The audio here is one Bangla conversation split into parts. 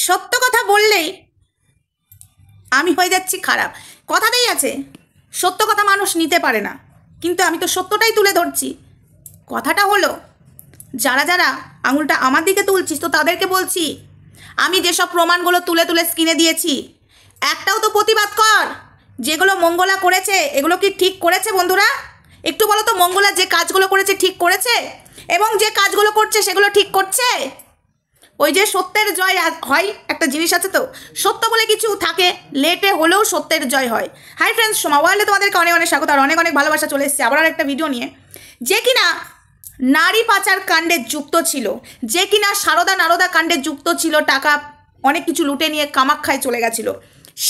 সত্য কথা বললেই আমি হয়ে যাচ্ছি খারাপ। কথাতেই আছে সত্য কথা মানুষ নিতে পারে না, কিন্তু আমি তো সত্যটাই তুলে ধরছি। কথাটা হলো যারা যারা আঙুলটা আমার দিকে তুলছিস তো তাদেরকে বলছি, আমি যেসব প্রমাণগুলো তুলে তুলে স্ক্রিনে দিয়েছি একটাও তো প্রতিবাদ কর। যেগুলো মঙ্গলা করেছে এগুলো কি ঠিক করেছে বন্ধুরা? একটু বলো তো, মঙ্গলা যে কাজগুলো করেছে ঠিক করেছে? এবং যে কাজগুলো করছে সেগুলো ঠিক করছে? ওই যে সত্যের জয় হয়, একটা জিনিস আছে তো, সত্য বলে কিছু থাকে, লেটে হলেও সত্যের জয় হয়। হাই ফ্রেন্ডস, সোমা ওয়ার্ল্ডে তোমাদেরকে অনেক অনেক স্বাগত আর অনেক অনেক ভালোবাসা। চলে এসেছে আবার একটা ভিডিও নিয়ে, যে কিনা নারী পাচার কাণ্ডে যুক্ত ছিল, যে কিনা সারদা নারদা কাণ্ডে যুক্ত ছিল, টাকা অনেক কিছু লুটে নিয়ে কামাখ্যায় চলে গেছিলো,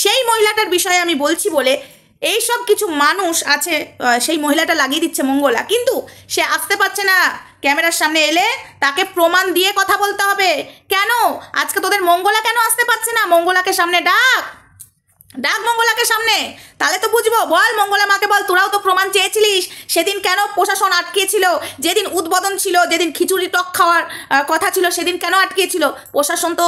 সেই মহিলাটার বিষয়ে আমি বলছি বলে এই সব কিছু মানুষ আছে সেই মহিলাটা লাগিয়ে দিচ্ছে মঙ্গলা, কিন্তু সে আসতে পারছে না। ক্যামেরার সামনে এলে তাকে প্রমাণ দিয়ে কথা বলতে হবে। কেন আজকে তোদের মঙ্গলা কেন আসতে পারছে না? মঙ্গলাকে সামনে ডাক, ডাক মঙ্গলাকে সামনে, তাহলে তো বুঝবো। বল মঙ্গলা মাকে বল, তোরাও তো প্রমাণ চেয়েছিলিস। সেদিন কেন প্রশাসন আটকেছিল? যেদিন উদ্বোধন ছিল, যেদিন খিচুড়ি টক খাওয়ার কথা ছিল, সেদিন কেন আটকেছিল? প্রশাসন তো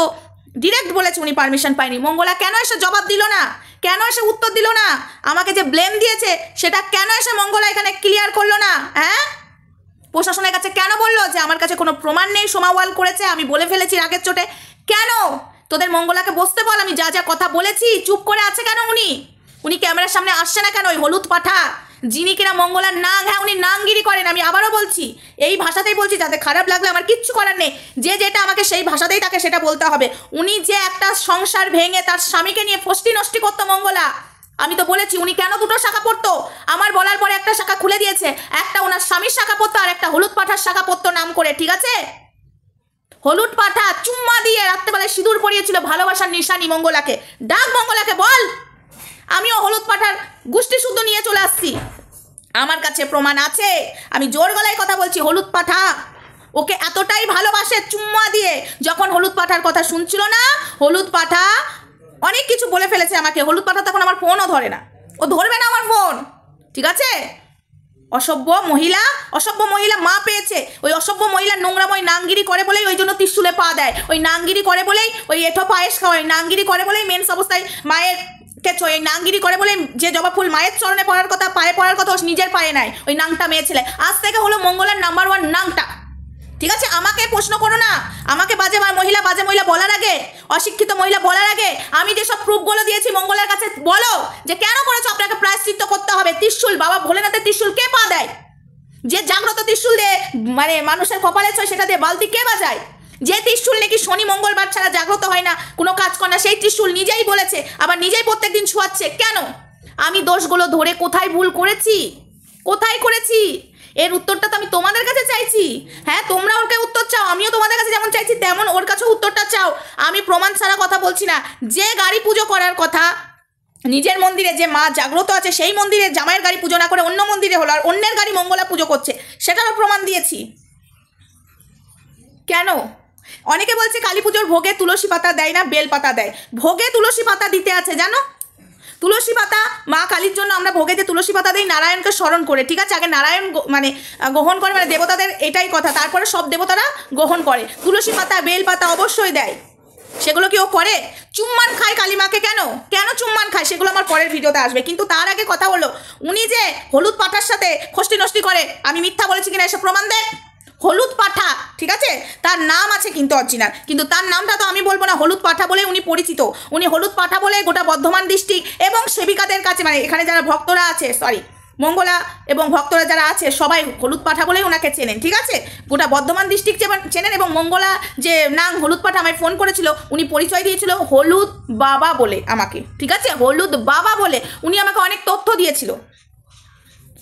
ডিরেক্ট বলেছে উনি পারমিশন পায়নি। মঙ্গলা কেন এসে জবাব দিল না? কেন এসে উত্তর দিল না? আমাকে যে ব্লেম দিয়েছে সেটা কেন এসে মঙ্গলা এখানে ক্লিয়ার করলো না? হ্যাঁ, প্রশাসনের কাছে কেন বললো যে আমার কাছে কোনো প্রমাণ নেই, সোমা ওয়াল করেছে, আমি বলে ফেলেছি রাগের চোটে? কেন? তোদের মঙ্গলাকে বসতে বল, আমি যা যা কথা বলেছি। চুপ করে আছে কেন উনি ক্যামেরার সামনে আসছে না কেন? ওই হলুদ পাঠা যিনি কিনা মঙ্গলার নাং, হ্যাঁ উনি নাংগিরি করেন। আমি আবারও বলছি, এই ভাষাতেই বলছি, যাতে খারাপ লাগলে আমার কিচ্ছু করার নেই। যে যেটা আমাকে সেই ভাষাতেই তাকে সেটা বলতে হবে। উনি যে একটা সংসার ভেঙে তার স্বামীকে নিয়ে ফষ্টি নষ্টি করতো মঙ্গলা, আমি তো বলেছি উনি কেন দুটো শাখা পড়তো। আমার বলার পরে একটা শাখা খুলে দিয়েছে, একটা ওনার স্বামীর শাখা পড়তো আর একটা হলুদ পাঠার শাখা পড়তো নাম করে, ঠিক আছে? হলুদ পাঠা চুম্মা দিয়ে রাত্রেবেলায় সিঁদুর পরিয়েছিল, ভালোবাসার নিশানি মঙ্গলাকে। ডাক মঙ্গলাকে বল, আমিও হলুদ পাঠার গোষ্ঠী শুদ্ধ নিয়ে চলে আসছি, আমার কাছে প্রমাণ আছে। আমি জোর গলায় কথা বলছি, হলুদ পাঠা ওকে এতটাই ভালোবাসে চুম্মা দিয়ে। যখন হলুদ পাঠার কথা শুনছিল না, হলুদ পাঠা অনেক কিছু বলে ফেলেছে আমাকে। হলুদ পাঠা তখন আমার ফোনও ধরে না, ও ধরবে না আমার ফোন, ঠিক আছে? অসভ্য মহিলা মা পেয়েছে। ওই অসভ্য মহিলা নোংরাময় নাংগিরি করে বলেই ওই জন্য ত্রিশূলে পা দেয়। ওই নাংগিরি করে বলেই ওই এঁঠো পায়েস খাওয়ায়, নাংগিরি করে বলেই মেন্স অবস্থায় মায়ের ওই নাংগিরি করে বলে যে জবা ফুল মায়ের চরণে পড়ার কথা, পায়ে পড়ার কথা, ও নিজের পায়ে নেয়। ওই নাংটা মেয়ে ছেলে আজ থেকে হলো মঙ্গলার নাম্বার 1 নাংটা, ঠিক আছে? আমাকে প্রশ্ন করো না, আমাকে বাজে মহিলা বলার আগে, অশিক্ষিত মহিলা বলার আগে আমি যেসব প্রুফগুলো দিয়েছি মঙ্গলার কাছে বলো যে কেন করেছো, আপনাকে প্রায়শ্চিত্ত করতে হবে। ত্রিশূল, বাবা ভোলেনাথের ত্রিশূল কে পা দেয়? যে জাগ্রত ত্রিশূল দিয়ে মানে মানুষের কপালে ছয়, সেটা দিয়ে বালতি কে বাজায়? যে ত্রিশূল নাকি শনি মঙ্গলবার ছাড়া জাগ্রত হয় না, কোনো কাজ করে না, সেই ত্রিশূল নিজেই বলেছে, আবার নিজেই প্রত্যেকদিন ছোঁয়াচ্ছে। কেন? আমি দোষগুলো ধরে কোথায় ভুল করেছি, কোথায় করেছি, এর উত্তরটা তো আমি তোমাদের কাছে চাইছি। হ্যাঁ, তোমরা ওর কাছে উত্তর চাও, আমিও তোমাদের কাছে যেমন চাইছি তেমন ওর কাছেও উত্তরটা চাও। আমি প্রমাণ ছাড়া কথা বলছি না। যে গাড়ি পুজো করার কথা, নিজের মন্দিরে যে মা জাগ্রত আছে সেই মন্দিরে জামাইয়ের গাড়ি পুজো না করে অন্য মন্দিরে হলো, আর অন্যের গাড়ি মঙ্গলা পুজো করছে, সেটারও প্রমাণ দিয়েছি। কেন? অনেকে বলছে কালী পুজোর ভোগে তুলসী পাতা দেয় না, বেল পাতা দেয়। ভোগে তুলসী পাতা দিতে আছে জানো? তুলসী পাতা মা কালীর জন্য আমরা ভোগে যে তুলসী পাতা দিই নারায়ণকে স্মরণ করে, ঠিক আছে? আগে নারায়ণ মানে গ্রহণ করে, মানে দেবতাদের এটাই কথা, তারপরে সব দেবতারা গ্রহণ করে। তুলসী পাতা বেল পাতা অবশ্যই দেয়, সেগুলো কি ও করে? চুম্মান খায় কালী মাকে, কেন কেন চুম্মান খায় সেগুলো আমার পরের ভিডিওতে আসবে। কিন্তু তার আগে কথা হলো, উনি যে হলুদ পাঠার সাথে খষ্টি নষ্টি করে, আমি মিথ্যা বলেছি কিনা এসে প্রমাণ দেয়। হলুদ পাঠা, ঠিক আছে, তার নাম আছে কিন্তু অরিজিনাল, কিন্তু তার নামটা তো আমি বলবো না। হলুদ পাঠা বলে উনি পরিচিত। উনি হলুদ পাঠা বলে গোটা বর্ধমান ডিস্ট্রিক্ট এবং সেবিকাদের কাছে, মানে এখানে যারা ভক্তরা আছে, মঙ্গলা এবং ভক্তরা যারা আছে সবাই হলুদ পাঠা বলেই ওনাকে চেনেন, ঠিক আছে? গোটা বর্ধমান ডিস্ট্রিক্ট চেনেন। এবং মঙ্গলা যে নাম হলুদ পাঠা আমায় ফোন করেছিল, উনি পরিচয় দিয়েছিল হলুদ বাবা বলে আমাকে, ঠিক আছে? হলুদ বাবা বলে উনি আমাকে অনেক তথ্য দিয়েছিল,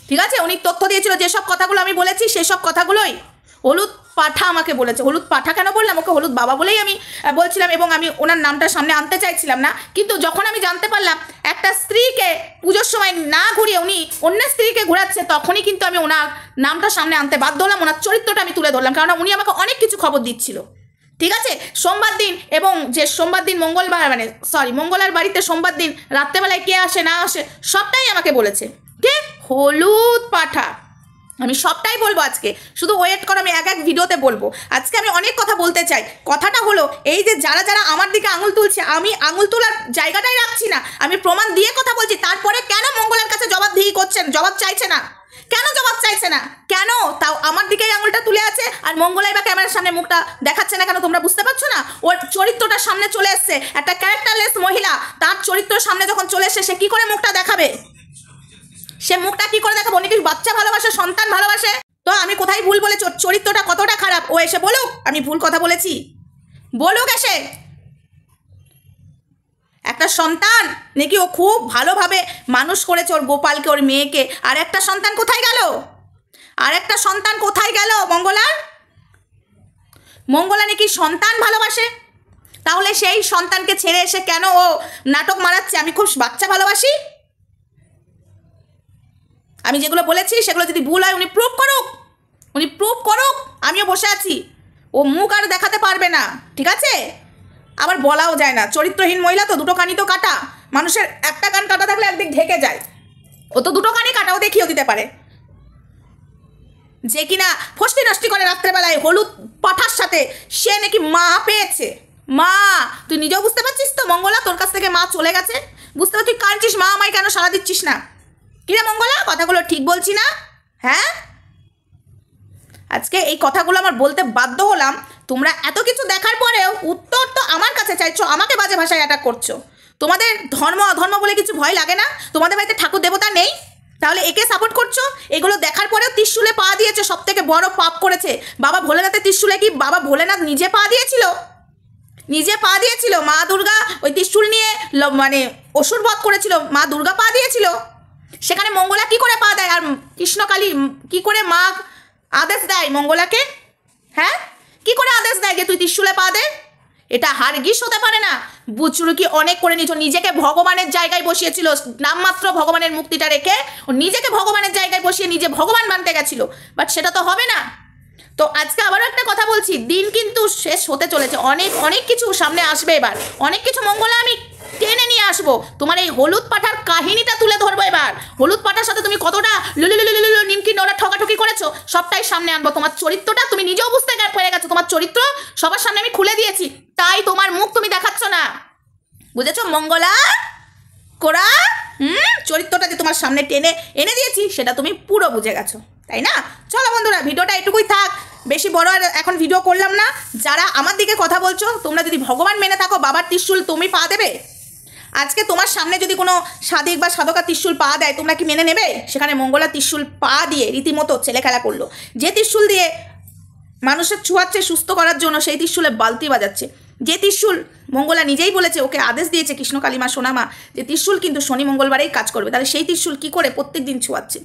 ঠিক আছে? উনি তথ্য দিয়েছিল, যেসব কথাগুলো আমি বলেছি সেসব কথাগুলোই হলুদ পাঠা আমাকে বলেছে। হলুদ পাঠা কেন বললাম? ওকে হলুদ বাবা বলেই আমি বলছিলাম, এবং আমি ওনার নামটা সামনে আনতে চাইছিলাম না। কিন্তু যখন আমি জানতে পারলাম একটা স্ত্রীকে পুজোর সময় না ঘুরিয়ে উনি অন্য স্ত্রীকে ঘোরাচ্ছে, তখনই কিন্তু আমি ওনার নামটা সামনে আনতে বাধ্য হলাম, ওনার চরিত্রটা আমি তুলে ধরলাম, কারণ উনি আমাকে অনেক কিছু খবর দিচ্ছিল, ঠিক আছে? সোমবার দিন, এবং যে সোমবার দিন মঙ্গলার বাড়িতে সোমবার দিন রাত্রেবেলায় কে আসে না আসে সবটাই আমাকে বলেছে। কে? হলুদ পাঠা। আমি সবটাই বলবো আজকে, শুধু ওয়েট করো, আমি এক এক ভিডিওতে বলবো। আজকে আমি অনেক কথা বলতে চাই। কথাটা হলো এই যে যারা যারা আমার দিকে আঙুল তুলছে, আমি আঙুল তোলার জায়গাটাই রাখছি না, আমি প্রমাণ দিয়ে কথা বলছি। তারপরে কেন মঙ্গলার কাছে জবাবদিহি করছেন, জবাব চাইছে না কেন? জবাব চাইছে না কেন? তাও আমার দিকেই আঙুলটা তুলে আছে, আর মঙ্গলাই বা ক্যামেরার সামনে মুখটা দেখাচ্ছে না কেন? তোমরা বুঝতে পারছো না? ওর চরিত্রটা সামনে চলে এসছে, একটা ক্যারেক্টারলেস মহিলা, তার চরিত্র সামনে যখন চলে এসছে সে কি করে মুখটা দেখাবে? সে মুখটা কি করে দেখাবো? উনি কি বাচ্চা ভালোবাসে, সন্তান ভালোবাসে? তো আমি কোথায় ভুল বলে, চরিত্রটা কতটা খারাপ ও এসে বলুক আমি ভুল কথা বলেছি, বলুক এসে। একটা সন্তান নাকি ও খুব ভালোভাবে মানুষ করেছে, ওর গোপালকে, ওর মেয়েকে। আর একটা সন্তান কোথায় গেল? আর একটা সন্তান কোথায় গেল মঙ্গলার? মঙ্গলা নাকি সন্তান ভালোবাসে, তাহলে সেই সন্তানকে ছেড়ে এসে কেন ও নাটক মারাচ্ছে আমি খুব বাচ্চা ভালোবাসি? আমি যেগুলো বলেছি সেগুলো যদি ভুল হয় উনি প্রুভ করুক, উনি প্রুভ করুক, আমিও বসে আছি। ও মুখ আর দেখাতে পারবে না, ঠিক আছে? আবার বলাও যায় না, চরিত্রহীন মহিলা তো, দুটো কানই তো কাটা। মানুষের একটা কান কাটা থাকলে একদিক ঢেকে যায়, ও তো দুটো কানই কাটাও দেখিয়েও দিতে পারে। যে কিনা ফষ্টি নষ্টি করে রাত্রেবেলায় হলুদ পাঠার সাথে, সে নাকি মা পেয়েছে। মা, তুই নিজেও বুঝতে পারছিস তো মঙ্গলা, তোর কাছ থেকে মা চলে গেছে, বুঝতে পারছিস? তুই কাঁদছিস, মা আমায় কেন সাড়া দিচ্ছিস না? কিরে মঙ্গলা, কথাগুলো ঠিক বলছি না? হ্যাঁ, আজকে এই কথাগুলো আমার বলতে বাধ্য হলাম। তোমরা এত কিছু দেখার পরেও উত্তর তো আমার কাছে চাইছো, আমাকে বাজে ভাষায় অ্যাটাক করছো। তোমাদের ধর্ম অধর্ম বলে কিছু ভয় লাগে না? তোমাদের বাড়িতে ঠাকুর দেবতা নেই? তাহলে একে সাপোর্ট করছো? এগুলো দেখার পরেও ত্রিশূলে পা দিয়েছো, সব থেকে বড় পাপ করেছে। বাবা ভোলেনাথের ত্রিশূলে কি বাবা ভোলেনাথ নিজে পা দিয়েছিল? নিজে পা দিয়েছিল? মা দুর্গা ওই ত্রিশূল নিয়ে মানে অসুর বধ করেছিল, মা দুর্গা পা দিয়েছিল। সেখানে মঙ্গলা কি করে পা দেয়? আর কৃষ্ণকালী কি করে মা আদেশ দেয় মঙ্গলাকে? হ্যাঁ, কি করে আদেশ দেয় যে তুই ত্রিশূলে পা দে? এটা হারগিস হতে পারে না। বুচুরুকি অনেক করে নিয়েছ, নিজেকে ভগবানের জায়গায় বসিয়েছিল, নামমাত্র ভগবানের মুক্তিটা রেখে ও নিজেকে ভগবানের জায়গায় বসিয়ে নিজে ভগবান মানতে গেছিল। বাট সেটা তো হবে না। তো আজকে আবারও একটা কথা বলছি, দিন কিন্তু শেষ হতে চলেছে, অনেক অনেক কিছু সামনে আসবে এবার, অনেক কিছু মঙ্গলা আমি টেনে নিয়ে আসবো। তোমার এই হলুদ পাঠার কাহিনীটা তুলে ধরবো এবার। হলুদ পাঠার সাথে তুমি কতটা লুলুলুলুলু নিমকি নোড়া ঠকাঠকি করেছো সবটাই সামনে আনবো। তোমার চরিত্রটা তুমি নিজেও বুঝতে পেরে গেছো, তোমার চরিত্র সবার সামনে আমি খুলে দিয়েছি, তাই তোমার মুখ তুমি দেখাচ্ছ না, বুঝেছো মঙ্গলা? কোরা চরিত্রটা যে তোমার সামনে টেনে এনে দিয়েছি সেটা তুমি পুরো বুঝে গেছো, তাই না? চলো বন্ধুরা, ভিডিওটা এটুকুই থাক, বেশি বড় আর এখন ভিডিও করলাম না। যারা আমার দিকে কথা বলছো, তোমরা যদি ভগবান মেনে থাকো, বাবার ত্রিশূল তুমি পা দেবে? আজকে তোমার সামনে যদি কোনো সাধিক বা সাধকা ত্রিশূল পা দেয়, তোমরা কি মেনে নেবে? সেখানে মঙ্গলা ত্রিশূল পা দিয়ে রীতিমতো ছেলে খেলা করলো। যে ত্রিশূল দিয়ে মানুষের ছুঁয়াচ্ছে সুস্থ করার জন্য, সেই ত্রিশূলে বালতি বাজাচ্ছে। যে ত্রিশূল মঙ্গলা নিজেই বলেছে, ওকে আদেশ দিয়েছে কৃষ্ণ কালীমা সোনামা, যে ত্রিশূল কিন্তু শনি মঙ্গলবারেই কাজ করবে, তাহলে সেই ত্রিশূল কী করে প্রত্যেক দিন ছুঁয়াচ্ছে,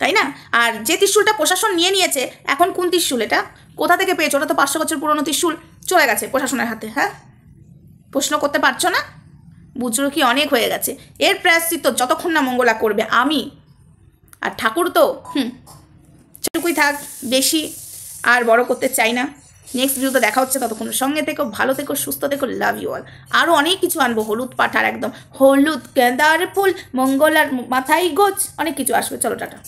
তাই না? আর যে ত্রিশূলটা প্রশাসন নিয়ে নিয়েছে, এখন কোন ত্রিশূল এটা? কোথা থেকে পেয়েছো? ওটা তো 500 বছর পুরনো ত্রিশূল, চলে গেছে প্রশাসনের হাতে। হ্যাঁ, প্রশ্ন করতে পারছো না? বুজরুকি অনেক হয়ে গেছে, এর প্রায়শ্চিত্ত যতক্ষণ না মঙ্গলা করবে আমি আর ঠাকুর তো সেটুকুই থাক, বেশি আর বড় করতে চাই না। নেক্সট ভিডিওতে দেখা হচ্ছে, ততক্ষণ সঙ্গে থেকো, ভালো থেকো, সুস্থ থেকো, লাভ ইউ অল। আরও অনেক কিছু আনবো, হলুদ পাঠার একদম হলুদ গেঁদার ফুল, মঙ্গলার মাথায় গোছ, অনেক কিছু আসবে। চলো টাটা।